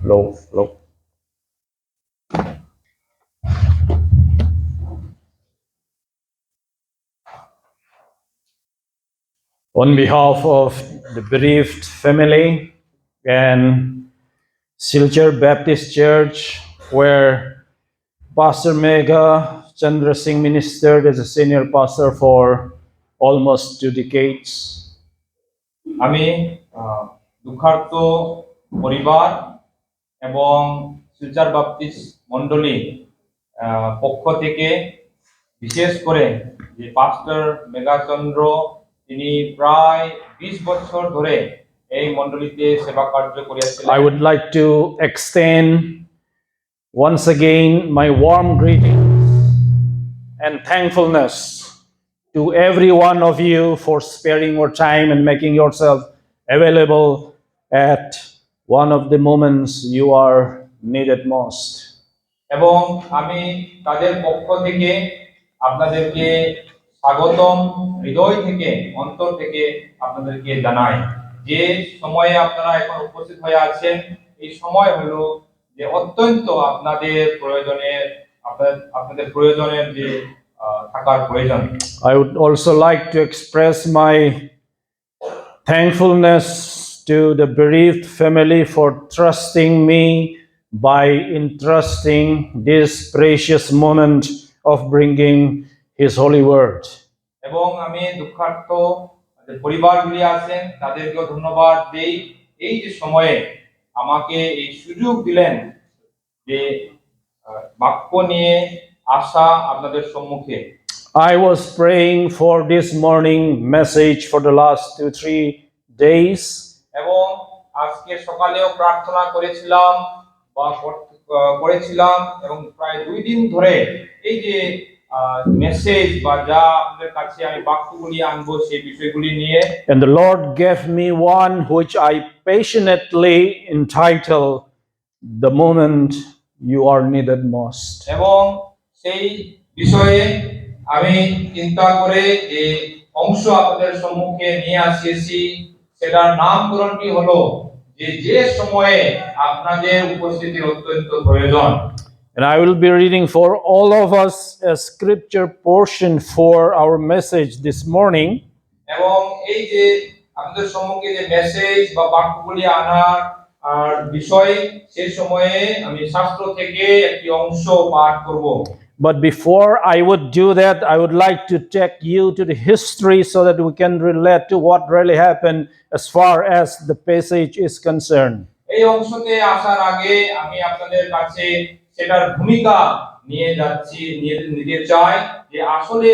Low. On behalf of the bereaved family and Silchar Baptist Church, where Pastor Megha Chandra Singh ministered as a senior pastor for almost 2 decades. আমি দুঃখার্ত পরিবার এবং শিলচর বাপ্তিস্ট মণ্ডলী পক্ষ থেকে বিশেষ করে যে পাস্টর মেঘাচন্দ্র তিনি প্রায় 20 বছর ধরে এই মণ্ডলীতে সেবা কার্য করিয়াছিলেন। I would like to extend once again my warm greetings and thankfulness to every one of you for sparing your time and making yourself available at one of the moments you are needed most. এবং আমি তাদের পক্ষ থেকে আপনাদেরকে স্বাগতম হৃদয় থেকে অন্তর থেকে আপনাদেরকে জানাই যে সময়ে আপনারা এখন উপস্থিত হয়ে আছেন এই সময় হলো যে অত্যন্ত আপনাদের প্রয়োজনের যে থাকার প্রয়োজন। I would also like to express my thankfulness to the bereaved family for trusting me by entrusting this precious moment of bringing His holy word. এবং আমি দুঃখার্থ যে পরিবারগুলি আছেন তাদেরকেও ধন্যবাদ দেই এই যে সময়ে আমাকে এই সুযোগ দিলেন যে বাক্য নিয়ে আসা আপনাদের সম্মুখে। I was praying for this morning message for the last 2-3 days. এবং আজকে সকালেও প্রার্থনা করেছিলাম এবং প্রায় 2 দিন ধরে এই যে মেসেজ বা যা আপনাদের কাছে আমি বাক্যগুলি আনবো সেই বিষয়গুলি নিয়ে। And the Lord gave me one which I passionately entitled The Moment You Are Needed Most. এবং সেই বিষয়ে আমি চিন্তা করে যে অংশ আপনাদের সম্মুখে নিয়ে আসিয়েছি সেটার নামকরণটি হলো যে সময়ে আপনাদের উপস্থিতির অত্যন্ত প্রয়োজন। And I will be reading for all of us a scripture portion for our message this morning. এবং এই যে আপনাদের সম্মুখে যে মেসেজ বা বাক্যগুলি আনার বিষয় সেই সময়ে আমি শাস্ত্র থেকে একটি অংশ পাঠ করব। But before I would do that, I would like to take you to the history so that we can relate to what really happened as far as the passage is concerned. এই অংশতে আসার আগে আমি আপনাদের কাছে সেটার ভূমিকা নিতে চাই যে আসলে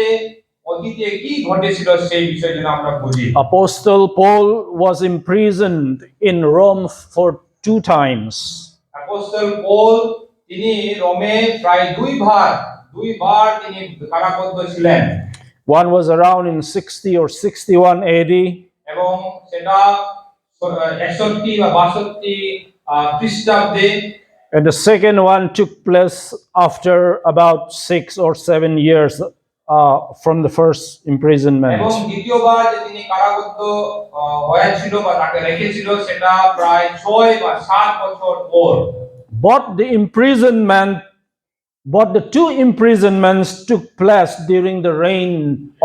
অতীতে কি ঘটেছিল সেই বিষয় যেন আমরা বুঝি। Apostle Paul was imprisoned in Rome for 2 times. Apostle Paul তিনি রোমে প্রায় দুইবার তিনি কারাবদ্ধ ছিলেন। One was around in 60 or 61 AD. এবং সেটা 61 বা 62 খ্রিস্টাব্দে। And the second one took place after about 6 or 7 years from the first imprisonment. এবং দ্বিতীয়বার যে তিনি কারাবদ্ধ হয়েছিল বা তাকে রেখেছিল সেটা প্রায় 6 বা 7 বছর পর। But the 2 imprisonments took place during the reign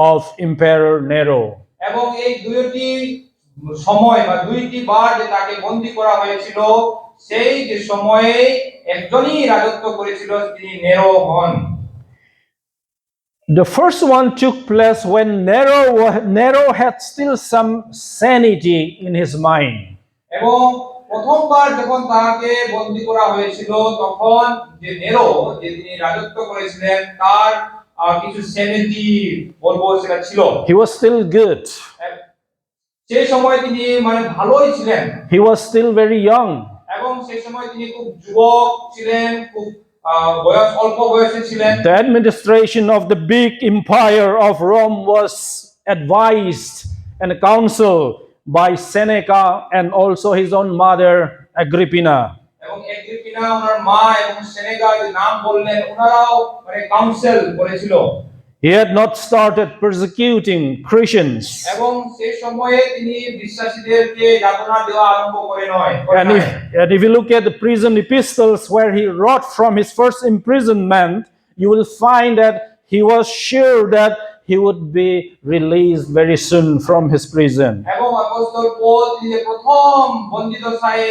of Emperor Nero. এবং এই দুইটি সময় বা দুইটি বার যে তাকে বন্দী করা হয়েছিল সেই যে সময়ে একজনই রাজত্ব করেছিল তিনি নেরো হন। The first one took place when Nero had still some sanity in his mind. এবং প্রথমবার যখন তাকে বন্দী করা হয়েছিল তখন যে নেরো যে তিনি রাজত্ব করেছিলেন তার কিছু স্যানিটি বলবো সেটা ছিল। He was still good. সেই সময় তিনি মানে ভালোই ছিলেন। He was still very young. এবং সেই সময় তিনি খুব যুবক ছিলেন, খুব অল্প বয়সে ছিলেন। The administration of the big empire of Rome was advised and counseled by Seneca and also his own mother Agrippina. এবং এগ্রিপিনা ওনার মা এবং সেনেকা যে নাম বললেন ওনারাও মানে কাউন্সিল করেছিল। He had not started persecuting Christians. এবং সেই সময়ে তিনি বিশ্বাসীদেরকে যাতনা দেওয়া আরম্ভ করে নয়। And if you look at the prison epistles where he wrote from his first imprisonment, you will find that he was sure that he would be released very soon from his prison. এবং অপোস্তল Paul তিনি যে প্রথম বন্দিদশায়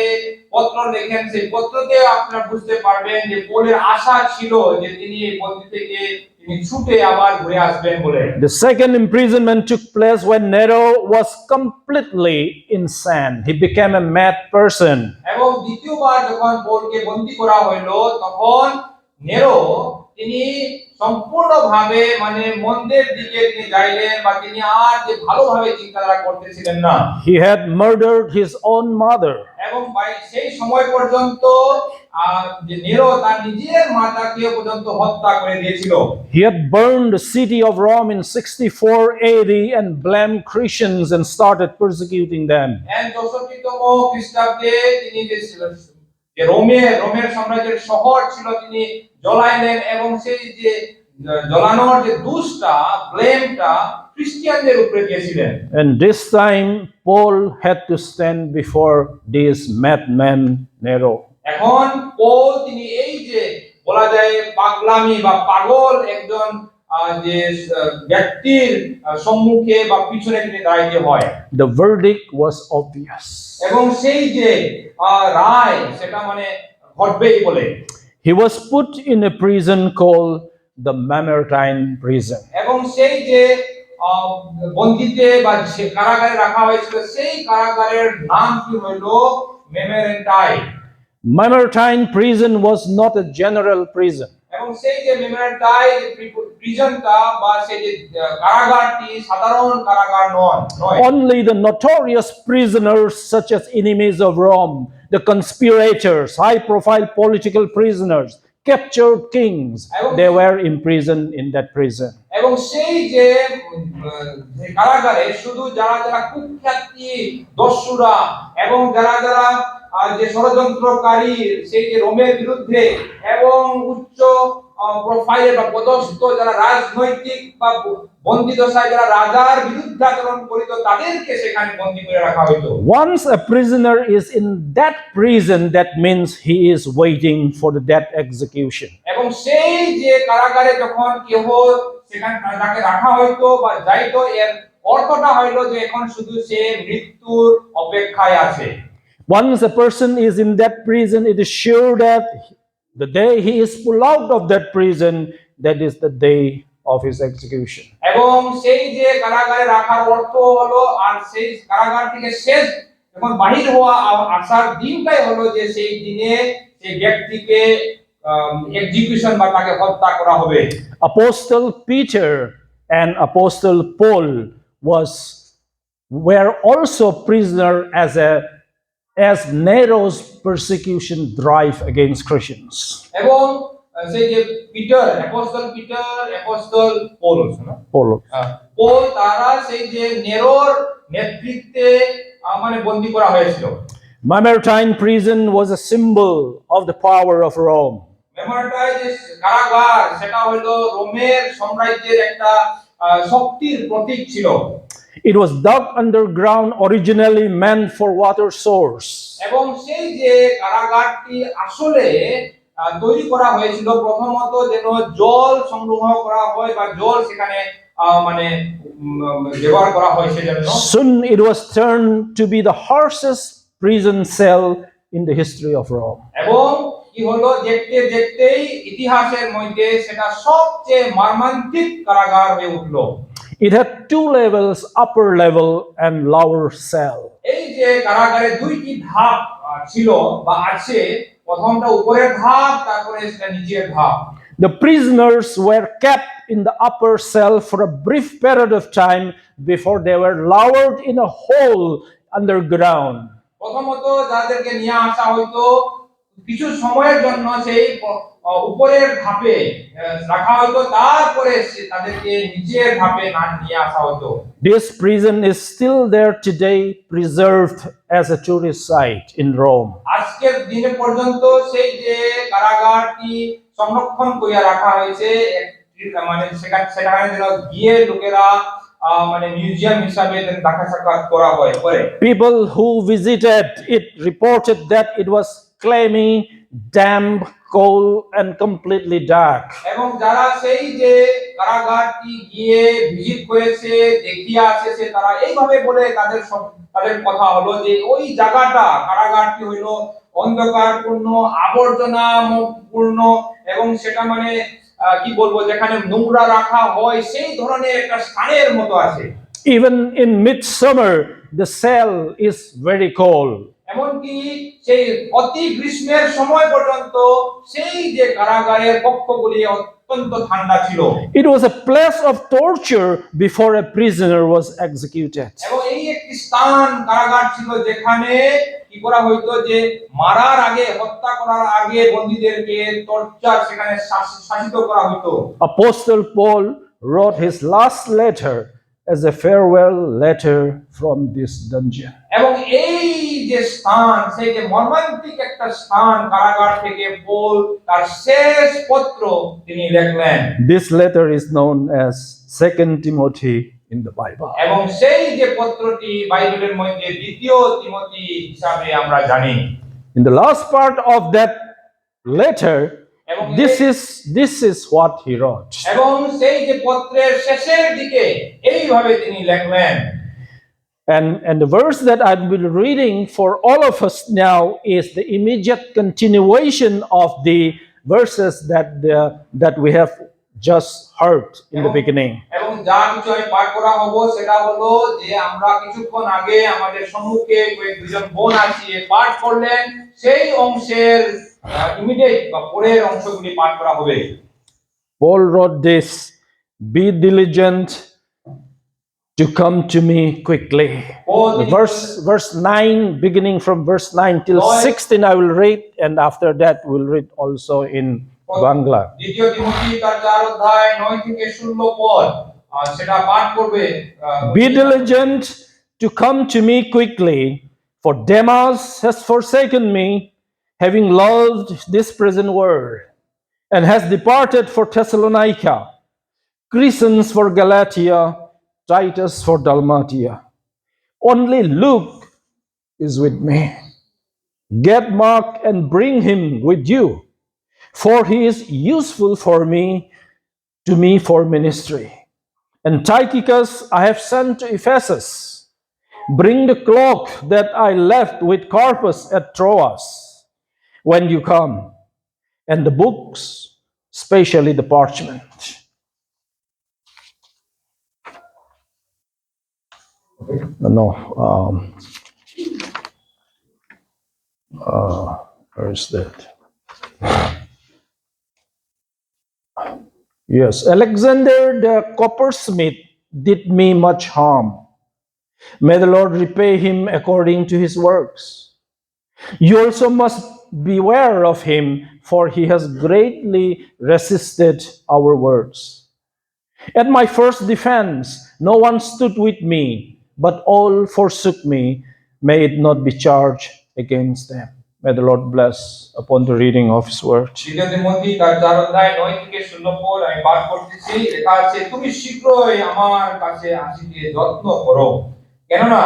পত্র লেখেন, সেই পত্রতে আপনারা বুঝতে পারবেন যে পৌলের আশা ছিল যে তিনি এই বন্দি থেকে তিনি ছুটে আবার ঘুরে আসবেন বলে। The second imprisonment took place when Nero was completely insane. He became a mad person. এবং দ্বিতীয়বার যখন পৌলকে বন্দী করা হলো, তখন নেরো তিনি সম্পূর্ণভাবে মানে মন্দের দিকে তিনি যাইলেন, বা তিনি আর যে ভালোভাবে চিন্তাধারা করতেছিলেন না। He had murdered his own mother. এবং সেই সময় পর্যন্ত যে নেরো তার নিজের মাতাকে পর্যন্ত হত্যা করে দিয়েছিল। He had burned the city of Rome in 64 AD and blamed Christians and started persecuting them. 64তম খ্রিস্টাব্দে তিনি যে রোমের সাম্রাজ্যের শহর ছিল তিনি জ্বলাইলেন, এবং সেই যে জ্বলানোর যে দোষটা, ব্লেমটা খ্রিস্টিয়ানদের উপরে দিয়েছিলেন। And this time Paul had to stand before this madman Nero. এখন পৌল তিনি এই যে বলা যায় পাগলামি বা পাগল একজন যে ব্যক্তির সম্মুখে বা পিছনে তিনি দাঁড়াইতে হয়। The verdict was obvious. এবং সেই যে রায় সেটা মানে ঘটবেই বলে। He was put in a prison called the Mamertine prison. এবং সেই যে বন্দিতে বা যে কারাগারে রাখা হয়েছিল, সেই কারাগারের নাম কি হলো? মেমেরেন্টাইন। Mamertine prison was not a general prison. এবং সেই যে মেমেরেন্টাইন প্রিজনটা বা সেই যে কারাগারটি সাধারণ কারাগার নয়। Only the notorious prisoners such as enemies of Rome, the conspirators, high-profile political prisoners, captured kings, they were imprisoned in that prison. এবং সেই যে কারাগারে শুধু যারা যারা কুখ্যাতি দস্যুরা এবং যারা যারা যে ষড়যন্ত্রকারী, সেই যে রোমের বিরুদ্ধে এবং উচ্চ প্রোফাইলের বা পদস্থ যারা রাজনৈতিক বা বন্দিদশায় যারা রাজার বিরুদ্ধাচরণ করিত, তাদেরকে সেখানে বন্দী করে রাখা হইতো। Once a prisoner is in that prison, that means he is waiting for the death execution. এবং সেই যে কারাগারে যখন কেহ সেখানে তাকে রাখা হইতো বা যাইতো, এর অর্থটা হইলো যে এখন শুধু সে মৃত্যুর অপেক্ষায় আছে। Once a person is in that prison, it is sure that the day he is pulled out of that prison, that is the day of his execution. এবং সেই যে কারাগারে রাখার অর্থ হলো, আর সেই কারাগার থেকে শেষ যখন বাহির হওয়া আসার দিনটাই হলো যে সেই দিনে সেই ব্যক্তিকে এক্সিকিউশন বা তাকে হত্যা করা হবে। Apostle Peter and Apostle Paul were also prisoner as Nero's persecution drive against Christians. এবং সেই যে অ্যাপোস্টল পিটার, অ্যাপোস্টল পৌল তারা সেই যে নেরোর নেতৃত্বে মানে বন্দী করা হয়েছিল। Mamertine prison was a symbol of the power of Rome. মেমেরেন্টাইন যে কারাগার সেটা হলো রোমের সাম্রাজ্যের একটা শক্তির প্রতীক ছিল। It was dug underground, originally meant for water source. এবং সেই যে কারাগারটি আসলে তৈরি করা হয়েছিল প্রথমত যেন জল সংগ্রহ করা হয় বা জল সেখানে মানে ব্যবহার করা হয় সেজন্য। Soon it was turned to be the harshest prison cell in the history of Rome. এবং কি হলো, দেখতে দেখতেই ইতিহাসের মধ্যে সেটা সবচেয়ে মর্মান্তিক কারাগার হয়ে উঠলো। It had two levels, upper level and lower cell. এই যে কারাগারে দুইটি ধাপ ছিল বা আছে, প্রথমটা উপরের ধাপ, তারপরে সেটা নিচের ধাপ। The prisoners were kept in the upper cell for a brief period of time before they were lowered in a hole underground. প্রথমত যাদেরকে নিয়ে আসা হইতো কিছু সময়ের জন্য সেই উপরের ধাপে রাখা হইতো, তারপরে তাদেরকে নিচের ধাপে নিয়ে আসা হতো। This prison is still there today, preserved as a tourist site in Rome. আজকের দিনে পর্যন্ত সেই যে কারাগারটি সংরক্ষণ করিয়া রাখা হয়েছে, মানে সেখানে যেন গিয়ে লোকেরা মানে মিউজিয়াম হিসাবে দেখা সাক্ষাৎ করা হয় করে। People who visited it reported that it was clammy, damp, cold, and completely dark. এবং যারা সেই যে কারাগারটি গিয়ে ভিজিট করেছে দেখিয়ে আসেছে তারা এইভাবে বলে তাদের কথা হলো যে ওই জায়গাটা কারাগারটি হইল অন্ধকারপূর্ণ, আবর্জনা পূর্ণ, এবং সেটা মানে কি বলবো, যেখানে নোংরা রাখা হয় সেই ধরনের একটা স্থানের মতো আছে। Even in midsummer, the cell is very cold. এমনকি সেই অতি গ্রীষ্মের সময় পর্যন্ত সেই যে কারাগারের কক্ষগুলি অত্যন্ত ঠান্ডা ছিল। It was a place of torture before a prisoner was executed. এবং এই একটি স্থান কারাগার ছিল যেখানে কি করা হইতো, যে মারার আগে, হত্যা করার আগে বন্দীদেরকে টর্চার সেখানে শাসিত করা হইতো। Apostle Paul wrote his last letter as a farewell letter from this dungeon. এবং এই যে স্থান, সেই যে মর্মান্তিক একটা স্থান কারাগার থেকে পৌল তার শেষ পত্র তিনি লিখলেন। This letter is known as 2 Timothy in the Bible. এবং সেই যে পত্রটি বাইবেলের মধ্যে দ্বিতীয় তিমোথী হিসাবে আমরা জানি। In the last part of that letter, this is what he wrote. এবং সেই যে পত্রের শেষের দিকে এইভাবে তিনি লিখলেন। And the verse that I will be reading for all of us now is the immediate continuation of the verses that we have just heard in the beginning. এবং যা কিছু আমি পাঠ করা হবো সেটা হলো যে আমরা কিছুক্ষণ আগে আমাদের সম্মুখে দুজন বোন আসিয়ে পাঠ করলেন সেই অংশের ইমিডিয়েট বা পরের অংশগুলি পাঠ করা হবে। Paul wrote this, "Be diligent to come to me quickly." Verse 9, beginning from verse 9 till 16, I will read, and after that we'll read also in Bangla. দ্বিতীয় তিমোথী তার 4 অধ্যায় 9 থেকে 16 পদ সেটা পাঠ করবে। Be diligent to come to me quickly, for Demas has forsaken me, having loved this present world, and has departed for Thessalonica, Crescens for Galatia, Titus for Dalmatia. Only Luke is with me. Get Mark and bring him with you, for he is useful to me for ministry. And Tychicus I have sent to Ephesus. Bring the cloak that I left with Carpus at Troas when you come, and the books, especially the parchment. Where is that? Yes, Alexander the coppersmith did me much harm. May the Lord repay him according to his works. You also must beware of him, for he has greatly resisted our words. At my first defense, no one stood with me, but all forsook me. May it not be charged against them. May the Lord bless upon the reading of his word. দ্বিতীয় তিমোথী তার 4 অধ্যায় 9 থেকে 16 পদ আমি পাঠ করতেছি। লেখা আছে, তুমি শীঘ্রই আমার কাছে আসিতে যত্ন করো, কেননা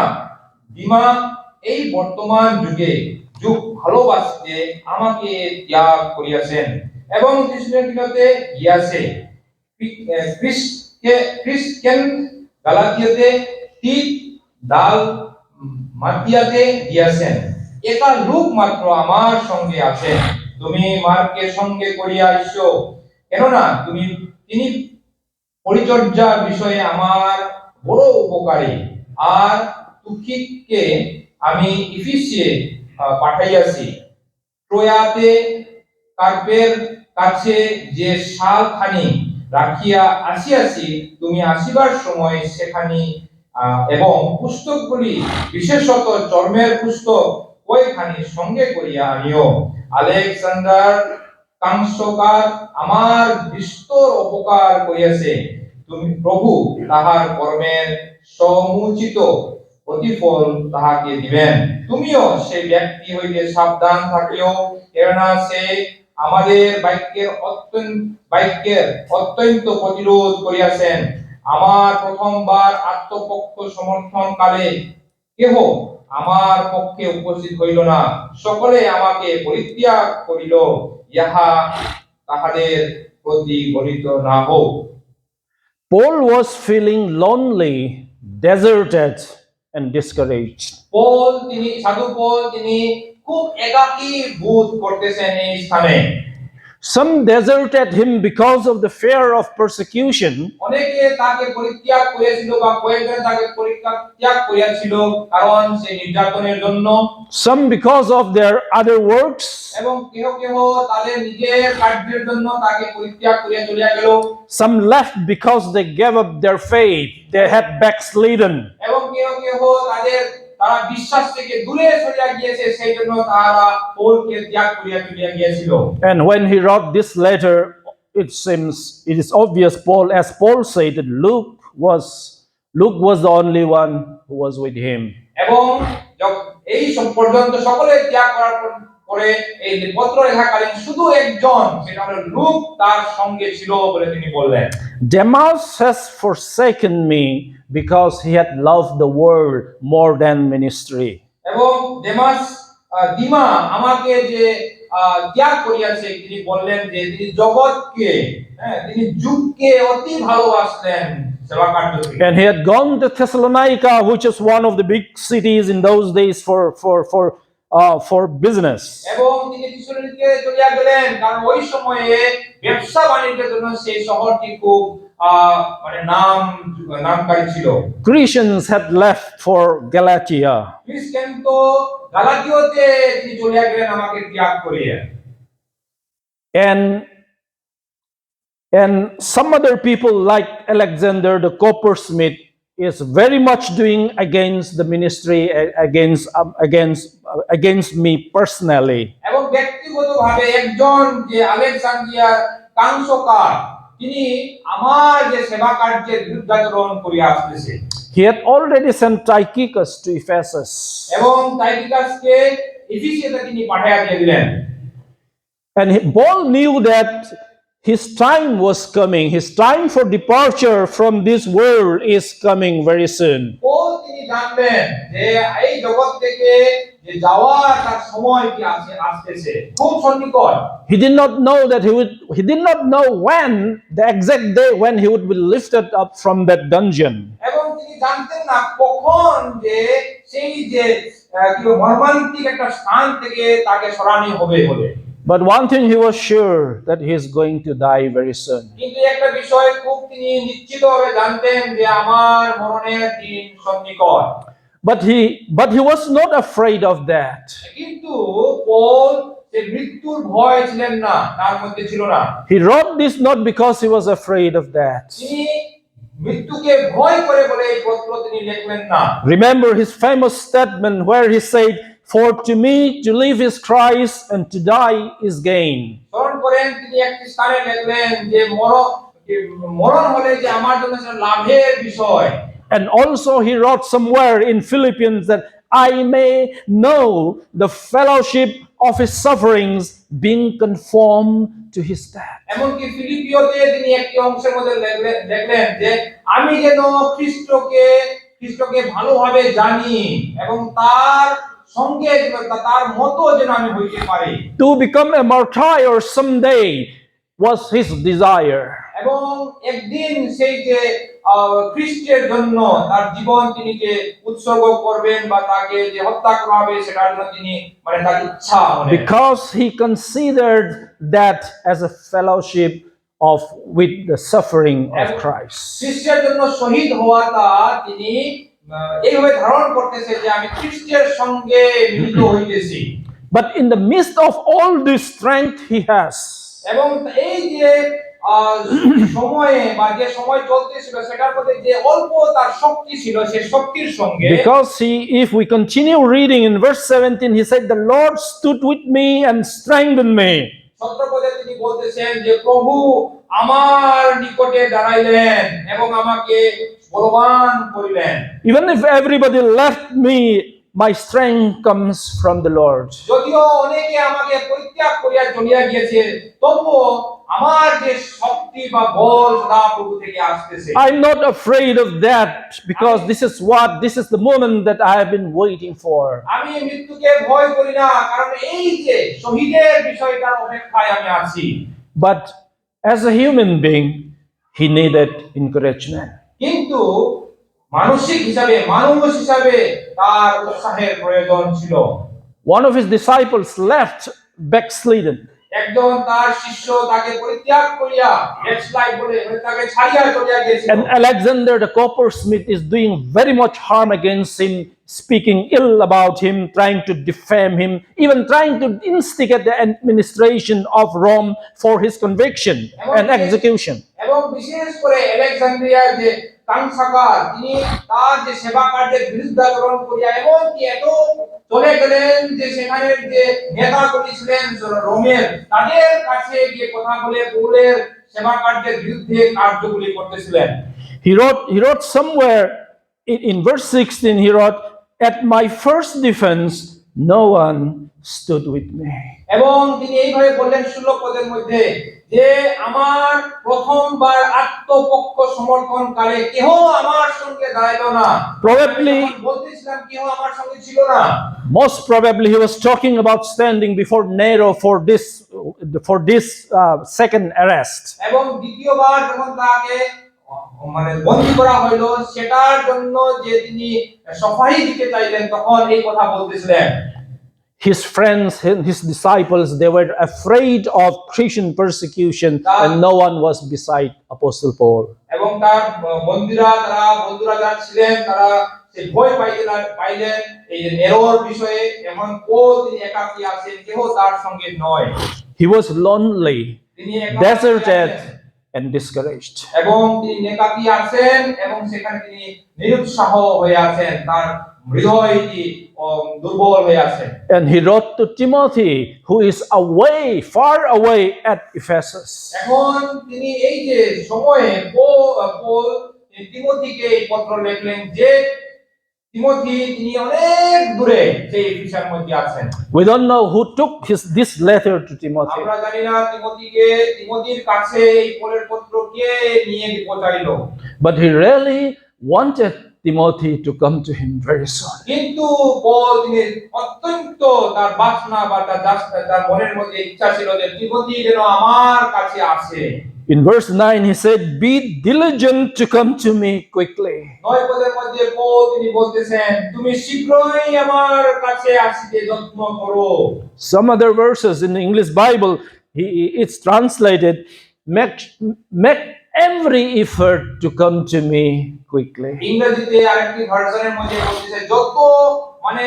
দিমা এই বর্তমান যুগ ভালোবাসিতে আমাকে ত্যাগ করিয়াছেন এবং থিসলনিকাতে গিয়াছে, ক্রিস্কেন গালাতিয়াতে, তীত দালমাতিয়াতে গিয়াছেন। একা লুক মাত্র আমার সঙ্গে আছেন। তুমি মার্কের সঙ্গে করিয়া আইসো, কেননা তিনি পরিচর্যার বিষয়ে আমার বড় উপকারী। আর তুখিককে আমি ইফিসিয়ে পাঠাইয়াছি। ট্রোয়াতে কার্পের কাছে যে শালখানি রাখিয়া আসিয়াছি, তুমি আসিবার সময় সেখানি এবং পুস্তকগুলি, বিশেষত চর্মের পুস্তক কয়খানি সঙ্গে করিয়া আনিও। আলেকজান্ডার কাংসকার আমার বিস্তর উপকার করিয়াছে। তুমি প্রভু তাহার কর্মের সমুচিত প্রতিফল তাহাকে দিবেন। তুমিও সেই ব্যক্তি হইতে সাবধান থাকিও, কেননা সে আমাদের বাক্যের অত্যন্ত প্রতিরোধ করিয়াছেন। আমার প্রথমবার আত্মপক্ষ সমর্থন কালে কেহ আমার পক্ষে উপস্থিত হইল না, সকলে আমাকে পরিত্যাগ করিল, ইহা তাহাদের প্রতি গণিত না হোক। Paul was feeling lonely, deserted, and discouraged. সাধু পৌল তিনি খুব একাকী বোধ করতেছেন এই স্থানে। Some deserted him because of the fear of persecution. অনেকে তাকে পরিত্যাগ করেছিল বা কয়েকজন তাকে পরিত্যাগ করেছিল কারণ সে নির্যাতনের জন্য। Some because of their other works. এবং কেহ কেহ তাদের নিজের কার্যের জন্য তাকে পরিত্যাগ করিয়া চলিয়া গেল। Some left because they gave up their faith. They had backslidden. এবং কেহ কেহ তারা বিশ্বাস থেকে দূরে সরিয়া গিয়েছে, সেই জন্য তারা পৌলকে ত্যাগ করিয়া চলিয়া গিয়েছিল। And when he wrote this letter, it is obvious as Paul said that Luke was the only one who was with him. এবং এই সব পর্যন্ত সকলে ত্যাগ করার পরে এই পত্র লেখাকালীন শুধু একজন, সেটা হলো লূক, তার সঙ্গে ছিল বলে তিনি বললেন। Demas has forsaken me because he had loved the world more than ministry. এবং দিমা আমাকে যে ত্যাগ করিয়াছে, তিনি বললেন যে তিনি জগৎকে, তিনি যুগকে অতি ভালোবাসলেন সেবা কার্য থেকে। And he had gone to Thessalonica, which is one of the big cities in those days for business. এবং তিনি থিসলনিকে চলিয়া গেলেন, কারণ ওই সময়ে ব্যবসা বাণিজ্যের জন্য সেই শহরটি খুব নামকারী ছিল। Christians had left for Galatia. খ্রিস্টান তো গালাতীয়তে তিনি চলিয়া গেলেন আমাকে ত্যাগ করিয়া। And some other people like Alexander the coppersmith is very much doing against the ministry, against me personally. এবং ব্যক্তিগতভাবে একজন যে আলেকজান্দ্রিয়ার কাংসকার, তিনি আমার যে সেবা কার্যের বিরুদ্ধাচরণ করিয়া আসতেছে। He had already sent Tychicus to Ephesus. এবং টাইকিকাসকে এফেসিয়াতে তিনি পাঠিয়ে দিলেন। And Paul knew that his time was coming. His time for departure from this world is coming very soon. Paul তিনি জানতেন যে এই জগৎ থেকে যে যাওয়ার তার সময়টি আসতেছে, খুব সন্নিকট। He did not know when, the exact day when he would be lifted up from that dungeon. এবং তিনি জানতেন না কখন যে সেই যে মর্মান্তিক একটা স্থান থেকে তাকে সরানো হবে বলে। But one thing he was sure, that he is going to die very soon. কিন্তু একটা বিষয় খুব তিনি নিশ্চিতভাবে জানতেন যে আমার মরণের দিন সন্নিকট। But he was not afraid of that. কিন্তু পৌল যে মৃত্যুর ভয় ছিলেন না, তার মধ্যে ছিল না। He wrote this not because he was afraid of that. তিনি মৃত্যুকে ভয় করে বলে এই পত্র তিনি লিখলেন না। Remember his famous statement where he said, "For to me to live is Christ and to die is gain." স্মরণ করেন তিনি একটি স্থানে লিখলেন যে মরণ হলে যে আমার জন্য লাভের বিষয়। And also he wrote somewhere in Philippians that I may know the fellowship of his sufferings, being conformed to his death. এমনকি ফিলিপিওতে তিনি একটি অংশের মধ্যে লিখলেন যে আমি যেন খ্রিস্টকে ভালোভাবে জানি এবং তার সঙ্গে তার মতো যেন আমি হইতে পারি। To become a martyr someday was his desire. এবং একদিন সেই যে খ্রিস্টের জন্য তার জীবন তিনি যে উৎসর্গ করবেন বা তাকে যে হত্যা করা হবে, সেটার জন্য তিনি তার ইচ্ছা, because he considered that as a fellowship with the suffering of Christ. খ্রিস্টের জন্য শহীদ হওয়াটা তিনি এইভাবে ধারণ করতেছে যে আমি খ্রিস্টের সঙ্গে মিলিত হইতেছি। But in the midst of all this strength he has, এবং এই যে সময়ে বা যে সময় চলতেছিল সেটার মধ্যে যে অল্প তার শক্তি ছিল, সেই শক্তির সঙ্গে, because if we continue reading in verse 17, he said, "The Lord stood with me and strengthened me." 17 পদে তিনি বলতেছেন যে প্রভু আমার নিকটে দাঁড়াইলেন এবং আমাকে বলবান করিলেন। Even if everybody left me my strength comes from the Lord. যদিও অনেকে আমাকে পরিত্যাগ করিয়া চলিয়া গিয়েছে, তবুও আমার যে শক্তি বা বল সদা প্রভু থেকে আসতেছে। I'm not afraid of that because this is the moment that I have been waiting for. আমি মৃত্যুকে ভয় করি না, কারণ এই যে শহীদের বিষয়টার অপেক্ষায় আমি আছি। But as a human being, he needed encouragement. কিন্তু মানসিক হিসাবে, মানুষ হিসাবে তার উৎসাহের প্রয়োজন ছিল। One of his disciples left backslidden. একজন তার শিষ্য তাকে পরিত্যাগ করিয়া ব্যাকস্লাইড বলে তাকে ছাড়িয়া চলিয়া গিয়েছিল। And Alexander the coppersmith is doing very much harm against him, speaking ill about him, trying to defame him, even trying to instigate the administration of Rome for his conviction and execution. এবং বিশেষ করে আলেকজান্দ্রিয়ার যে কানসাকার, তিনি তার যে সেবা কার্যের বিরুদ্ধাচরণ করিয়া এমনকি এত চলে গেলেন যে সেখানের যে নেতাগুলি ছিলেন রোমের, তাদের কাছে গিয়ে কথা বলে পৌলের সেবা কার্যের বিরুদ্ধে কার্যগুলি করতেছিলেন। He wrote somewhere in verse 16, he wrote, "At my first defense, no one stood with me." এবং তিনি এইভাবে বললেন 16 পদের মধ্যে যে আমার প্রথমবার আত্মপক্ষ সমর্থনকালে কেহ আমার সঙ্গে দাঁড়াইলো না। Probably, বলতেছিলাম কেহ আমার সঙ্গে ছিল না। most probably, he was talking about standing before Nero for this second arrest. এবং দ্বিতীয়বার যখন তাকে মানে বন্দী করা হলো, সেটার জন্য যে তিনি সফাই দিতে চাইলেন, তখন এই কথা বলতেছিলেন। His friends, his disciples, they were afraid of Christian persecution, and no one was beside Apostle Paul. এবং তার বন্ধুরা যারা ছিলেন, তারা সেই ভয় পাইলেন এই যে নেরোর বিষয়ে। এখন পৌল তিনি একাকী আছেন, কেহ তার সঙ্গে নয়। He was lonely, তিনি একাকী deserted, আছেন and discouraged. এবং তিনি একাকী আছেন এবং সেখানে তিনি নিরুৎসাহ হয়ে আছেন, তার হৃদয়টি দুর্বল হয়ে আছে। And he wrote to Timothy, who is away, far away at Ephesus. এখন তিনি এই যে সময়ে পৌল তিমোথীকে এই পত্র লিখলেন যে তিমোথী তিনি অনেক দূরে সেই এফেসার মধ্যে আছেন। We don't know who took this letter to Timothy, আমরা জানি না তিমোথীর কাছে এই পৌলের পত্র কে নিয়ে পৌঁছাইলো, but he really wanted Timothy to come to him very soon. কিন্তু পৌল তিনি অত্যন্ত তার বাসনা বা তার মনের মধ্যে ইচ্ছা ছিল যে তিমোথী যেন আমার কাছে আসে। In verse 9, he said, "Be diligent to come to me quickly." 9 পদের মধ্যে পৌল তিনি বলতেছেন, তুমি শীঘ্রই আমার কাছে আসিতে যত্ন করো। Some other verses in the English Bible, it's translated, make every effort to come to me quickly. ইংরেজিতে আরেকটি ভার্সনের মধ্যে বলতেছে যত মানে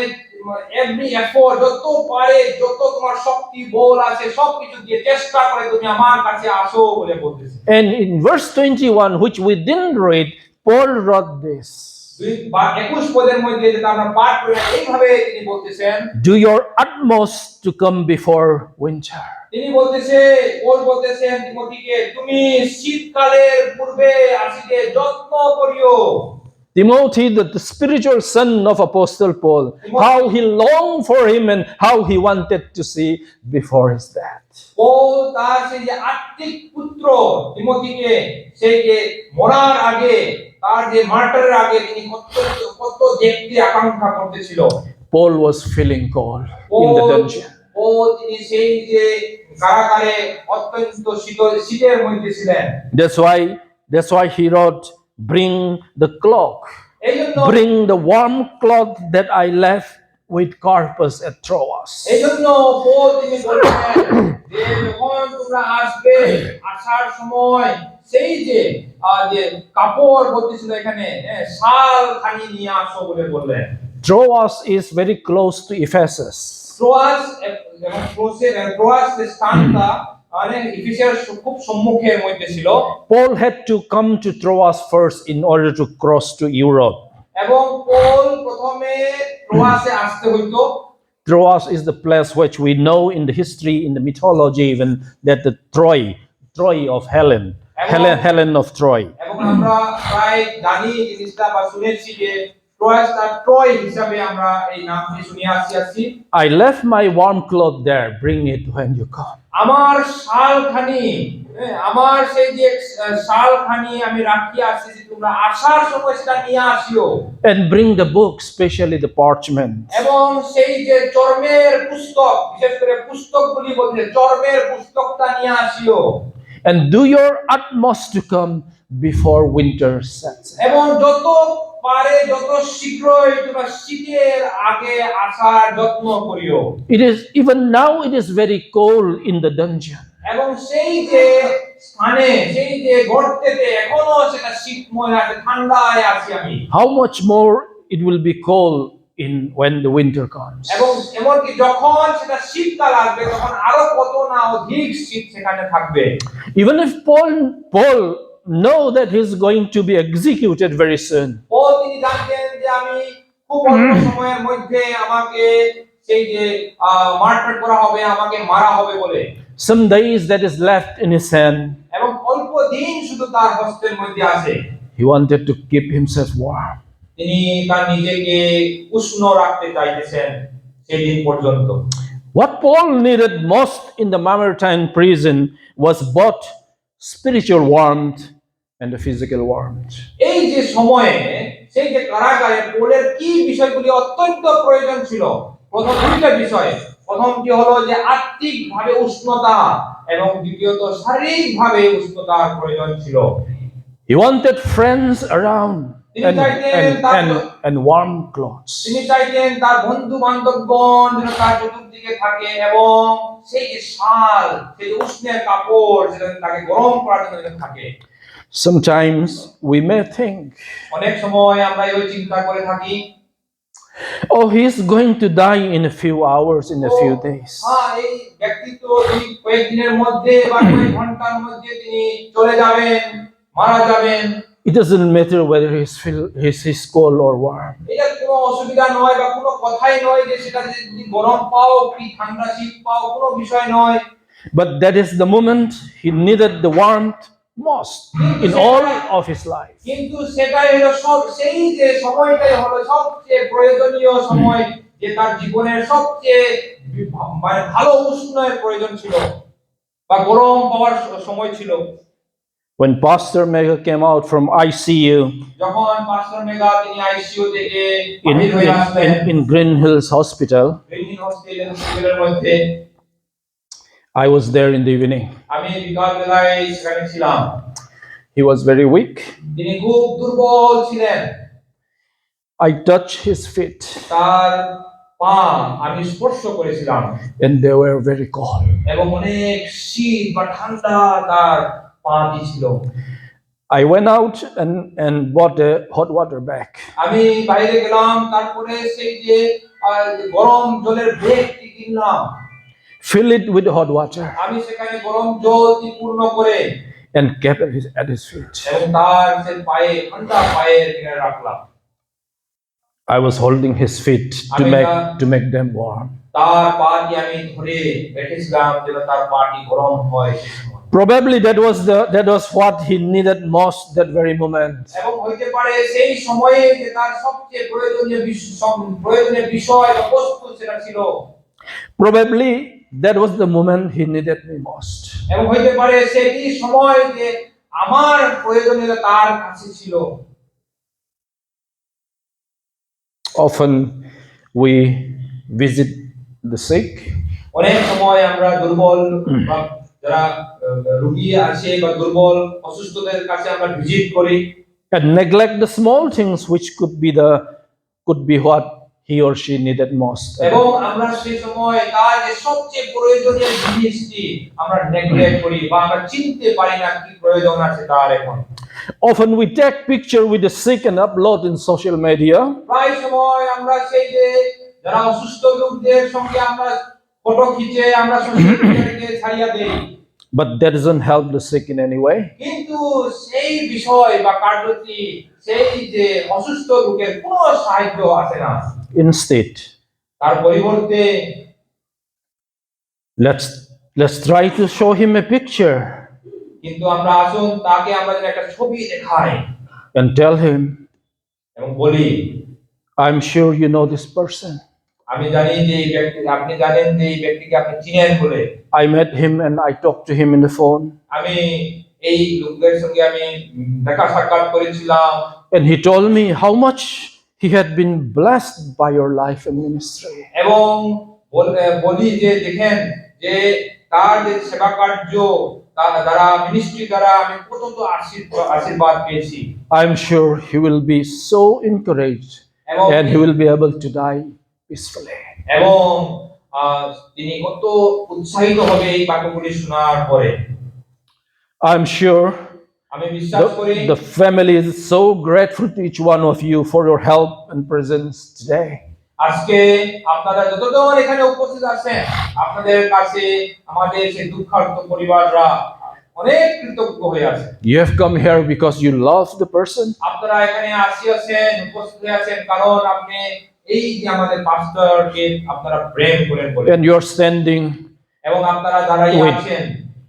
এভরি এফোর্ট, যত পারে, যত তোমার শক্তি বল আছে সবকিছু দিয়ে চেষ্টা করে তুমি আমার কাছে আসো বলে বলতেছে। And in verse 21, which we didn't read, Paul wrote this: 21 পদের মধ্যে যেটা আমরা পাঠ করি এইভাবে তিনি বলতেছেন, "Do your utmost to come before winter." তিনি পৌল বলতেছেন তিমোথীকে, তুমি শীতকালের পূর্বে আসিতে যত্ন করিও। Timothy, the spiritual son of Apostle Paul, how he longed for him and how he wanted to see before his death. Paul তার সেই যে আত্মিক পুত্র তিমোথীকে সেই যে মরার আগে, তার যে মার্টারের আগে তিনি কত দেখতে আকাঙ্ক্ষা করতেছিল। Paul was feeling cold in the dungeon. Paul তিনি সেই যে কারাগারে অত্যন্ত শীতের মধ্যে ছিলেন। That's why he wrote, "Bring the cloak. এইজন্য Bring the warm cloth that I left with Carpus at Troas." এইজন্য পৌল তিনি বলছেন যে যখন তোমরা আসবে, আসার সময় সেই যে কাপড় বলতেছিল এখানে শাল খানি নিয়ে আসো বলে বললেন। Troas is very close to Ephesus. ট্রোয়াস যে স্থানটা মানে এফেসের খুব সম্মুখের মধ্যে ছিল। Paul had to come to Troas first in order to cross to Europe. এবং পৌল প্রথমে ট্রোয়াসে আসতে হইতো। Troas is the place which we know in the history, in the mythology even, that the Troy of Helen of Troy. এবং আমরা প্রায় জানি জিনিসটা বা শুনেছি যে ট্রয় হিসাবে আমরা এই নামটি শুনিয়ে আসছি। I left my warm cloth there. Bring it when you come. আমার শালখানি, আমার সেই যে শালখানি আমি রাখিয়া আসছি, তোমরা আসার সময় সেটা নিয়ে আসিও। And bring the book, especially the parchment. এবং সেই যে চর্মের পুস্তক, বিশেষ করে পুস্তকগুলি বলতে চর্মের পুস্তকটা নিয়ে আসিও। And do your utmost to come before winter sets in. এবং যত পারে যত শীঘ্রই তোমরা শীতের আগে আসার যত্ন করিও। It is even now it is very cold in the dungeon. এবং সেই যে স্থানে, সেই যে গর্তেতে এখনো সেটা শীতময় আছে, ঠান্ডায় আছি আমি। How much more it will be cold in when the winter comes. এবং এমনকি যখন সেটা শীতকাল আসবে তখন আরো কত না অধিক শীত সেখানে থাকবে। Even if Paul know that he's going to be executed very soon. তিনি জানতেন যে আমি খুব অল্প সময়ের মধ্যে আমাকে সেই যে মারপিট করা হবে, আমাকে মারা হবে বলে। Some days that is left in his hand. এবং অল্প দিন শুধু তার হস্তের মধ্যে আছে। He wanted to keep himself warm. তিনি তার নিজেকে উষ্ণ রাখতে চাইতেছেন সেই দিন পর্যন্ত। What Paul needed most in the Mamertine prison was both spiritual warmth and the physical warmth. এই যে সময়ে সেই যে কারাগারে পৌলের কি বিষয়গুলি অত্যন্ত প্রয়োজন ছিল? প্রথম দুইটা বিষয়। প্রথমটি হলো যে আত্মিকভাবে উষ্ণতা এবং দ্বিতীয়ত শারীরিকভাবে উষ্ণতার প্রয়োজন ছিল। He wanted friends around and warm clothes. তিনি চাইতেন তার বন্ধু বান্ধবগণ যেন তার চতুর্দিকে থাকে এবং সেই যে শাল, সেই যে উষ্ণের কাপড় যেন তাকে গরম করার জন্য থাকে। Sometimes we may think, অনেক সময় আমরা এই চিন্তা করে থাকি, oh, he's going to die in a few hours, in a few days. এই ব্যক্তি তো কয়েকদিনের মধ্যে বা কয়েক ঘন্টার মধ্যে তিনি চলে যাবেন, মারা যাবেন। It doesn't matter whether he's cold or warm. এটা কোনো অসুবিধা নয় বা কোনো কথাই নয় যে সেটা যদি গরম পাও কি ঠান্ডা শীত পাও, কোনো বিষয় নয়। But that is the moment he needed the warmth most in all of his life. কিন্তু সেটাই হলো সেই যে সময়টাই হলো সবচেয়ে প্রয়োজনীয় সময়, যে তার জীবনের সবচেয়ে মানে ভালো উষ্ণের প্রয়োজন ছিল বা গরম পাওয়ার সময় ছিল। When Pastor Mega came out from ICU যখন পাস্টর মেগা তিনি আইসিইউ থেকে বাহির হয়ে আসলেন in Green Hills Hospital, green হসপিটালের মধ্যে, I was there in the evening. আমি বিকাল বেলায় সেখানে ছিলাম। He was very weak. তিনি খুব দুর্বল ছিলেন। I touched his feet তার পা আমি স্পর্শ করেছিলাম and they were very cold. এবং অনেক শীত বা ঠান্ডা তার পা ছিল। I went out and bought a hot water bag. আমি বাইরে গেলাম, তারপরে সেই যে গরম জলের ব্যাগটি কিনলাম, Fill it with hot water আমি সেখানে গরম জল পূর্ণ করে and kept it at his feet. এবং তার সে পায়ে ঠান্ডা পায়ে কিনে রাখলাম। I was holding his feet to make them warm. তার পাটি আমি ধরে রেখেছিলাম যেন তার পাটি গরম হয়। Probably that was what he needed most that very moment. এবং হইতে পারে সেই সময়ে যে তার সবচেয়ে প্রয়োজনীয় বিষয় বা বস্তু সেটা ছিল। Probably that was the moment he needed me most. এবং হইতে পারে সেই সময় যে আমার প্রয়োজনীয়তা তার কাছে ছিল। Often we visit the sick অনেক সময় আমরা দুর্বল বা যারা রোগী আছে বা দুর্বল অসুস্থদের কাছে আমরা ভিজিট করি and neglect the small things which could be what he or she needed most. এবং আমরা সেই সময় তার যে সবচেয়ে প্রয়োজনীয় জিনিসটি আমরা নেগলেক্ট করি বা আমরা চিনতে পারি না কি প্রয়োজন আছে তার এখন। Often we take picture with the sick and upload in social media. প্রায় সময় আমরা সেই যে যারা অসুস্থ লোকদের সঙ্গে আমরা ফটো খিচে আমরা সোশ্যাল মিডিয়াতে ছাড়িয়ে দেই। But that doesn't help the sick in any way. কিন্তু সেই বিষয় বা কার্যটি সেই যে অসুস্থ লোকের কোনো সাহায্য আসে না। Instead, তার পরিবর্তে let's try to show him a picture কিন্তু আমরা আসুন তাকে আমরা একটা ছবি দেখাই and tell him, এবং বলি, I'm sure you know this person. আমি জানি যে এই ব্যক্তি, আপনি জানেন যে এই ব্যক্তিকে আপনি চিনেন বলে। I met him and I talked to him in the phone. আমি এই লোকের সঙ্গে আমি দেখা সাক্ষাৎ করেছিলাম, And he told me how much he had been blessed by your life and ministry. এবং বলি যে দেখেন যে তার যে সেবা কার্য, তার দ্বারা মিনিস্ট্রি দ্বারা আমি কত আশীর্বাদ পেয়েছি। I'm sure he will be so encouraged and he will be able to die peacefully. এবং তিনি কত উৎসাহিত হবে এই বাক্যগুলি শোনার পরে। I'm sure আমি বিশ্বাস করি the family is so grateful to each one of you for your help and presence today. আজকে আপনারা যতজন এখানে উপস্থিত আছেন, আপনাদের কাছে আমাদের সেই দুঃখার্ত পরিবাররা অনেক কৃতজ্ঞ হয়ে আছে। You have come here because you love the person. আপনারা এখানে আসিয়াছেন, উপস্থিত আছেন কারণ আপনি এই যে আমাদের পাস্টরকে আপনারা প্রেম করেন বলে, And you're standing এবং আপনারা দাঁড়িয়ে Wait. আছেন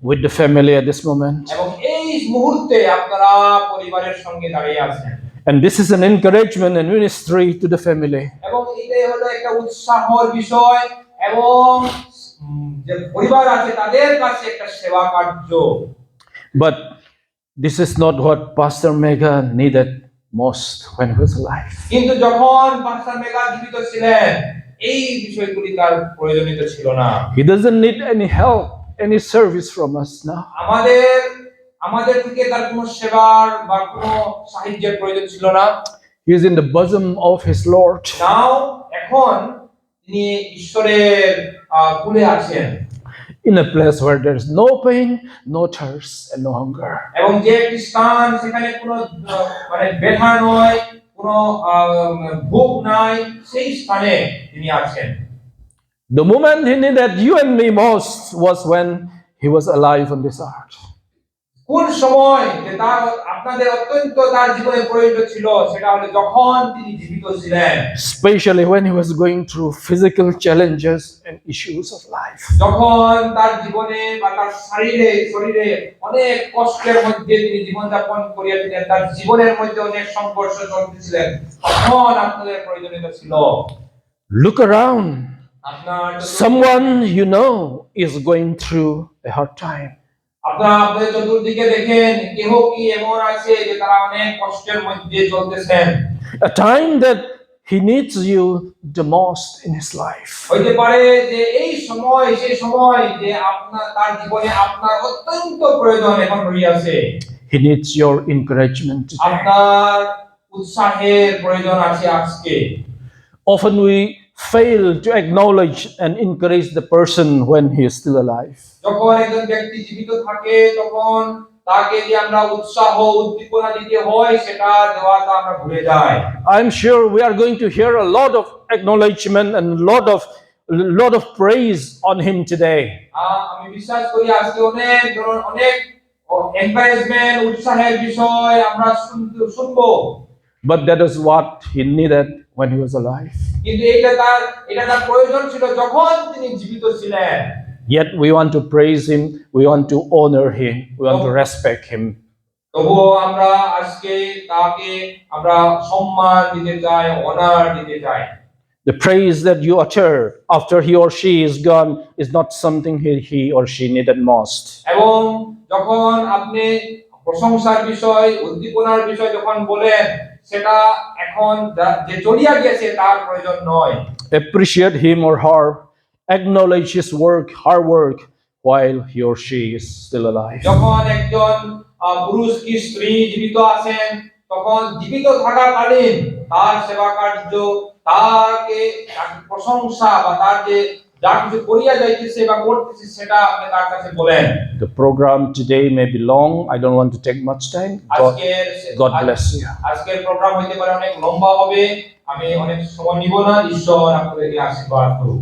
with the family at this moment. এবং এই মুহূর্তে আপনারা পরিবারের সঙ্গে দাঁড়িয়ে আছেন। And this is an encouragement and ministry to the family. এবং এটাই হলো একটা উৎসাহের বিষয় এবং যে পরিবার আছে তাদের কাছে একটা সেবা কার্য। But this is not what Pastor Mega needed most when he was alive. কিন্তু যখন পাস্টার মেগা জীবিত ছিলেন এই বিষয়গুলি তার প্রয়োজনীয় ছিল না। He doesn't need any help, any service from us now. আমাদের থেকে তার কোনো সেবার বা কোনো সাহায্যের প্রয়োজন ছিল না। He is in the bosom of his Lord. নাও এখন তিনি ঈশ্বরের কুলে আছেন, In a place where there is no pain, no thirst, and no hunger. এবং যে একটি স্থান সেখানে কোনো মানে ব্যথা নয়, কোনো ভোগ নাই, সেই স্থানে তিনি আছেন। The moment he needed you and me most was when he was alive on this earth. কোন সময় যে তার আপনাদের অত্যন্ত তার জীবনে প্রয়োজন ছিল সেটা হলো যখন তিনি জীবিত ছিলেন, Especially when he was going through physical challenges and issues of life. যখন তার জীবনে বা তার শরীরে অনেক কষ্টের মধ্যে তিনি জীবনযাপন করিয়াছিলেন, তার জীবনের মধ্যে অনেক সংঘর্ষ চলতেছিলেন, তখন আপনাদের প্রয়োজনীয়তা ছিল। Look around. আপনার Someone you know is going through a hard time. আপনারা আপনাদের চতুর্দিকে দেখেন কেহ কি এমন আছে যে তারা অনেক কষ্টের মধ্যে চলতেছেন, A time that he needs you the most in his life. হইতে পারে যে এই সময় সেই সময় যে আপনার তার জীবনে আপনার অত্যন্ত প্রয়োজন এখন রইয়াছে, He needs your encouragement today. আপনার উৎসাহের প্রয়োজন আছে আজকে। Often we fail to acknowledge and encourage the person when he is still alive. যখন একজন ব্যক্তি জীবিত থাকে তখন তাকে যে আমরা উৎসাহ উদ্দীপনা দিতে হয় সেটা দেওয়াটা আমরা ভুলে যাই। I'm sure we are going to hear a lot of acknowledgement and lot of praise on him today. আমি বিশ্বাস করি আজকে অনেক এনকারেজমেন্ট উৎসাহের বিষয় আমরা শুনবো, But that is what he needed when he was alive. কিন্তু এটা তার প্রয়োজন ছিল যখন তিনি জীবিত ছিলেন। Yet we want to praise him, we want to honor him, we want to respect him. তবুও আমরা আজকে তাকে আমরা সম্মান দিতে চাই, অনার দিতে চাই। The praise that you utter after he or she is gone is not something he or she needed most. এবং যখন আপনি প্রশংসার বিষয় উদ্দীপনার বিষয় যখন বলেন সেটা এখন যে চলিয়া গেছে তার প্রয়োজন নয়। Appreciate him or her, acknowledge his work, her work, while he or she is still alive. যখন একজন পুরুষ কি স্ত্রী জীবিত আছেন তখন জীবিত থাকাকালীন তার সেবা কার্য, তাকে প্রশংসা বা তার যে যা কিছু করিয়া যাইতেছে বা করতেছে সেটা আপনি তার কাছে বলেন। The program today may be long. I don't want to take much time. God bless you. আজকের প্রোগ্রাম হইতে পারে অনেক লম্বা হবে, আমি অনেক সময় নিব না। ঈশ্বর আপনাদেরকে আশীর্বাদ করুন।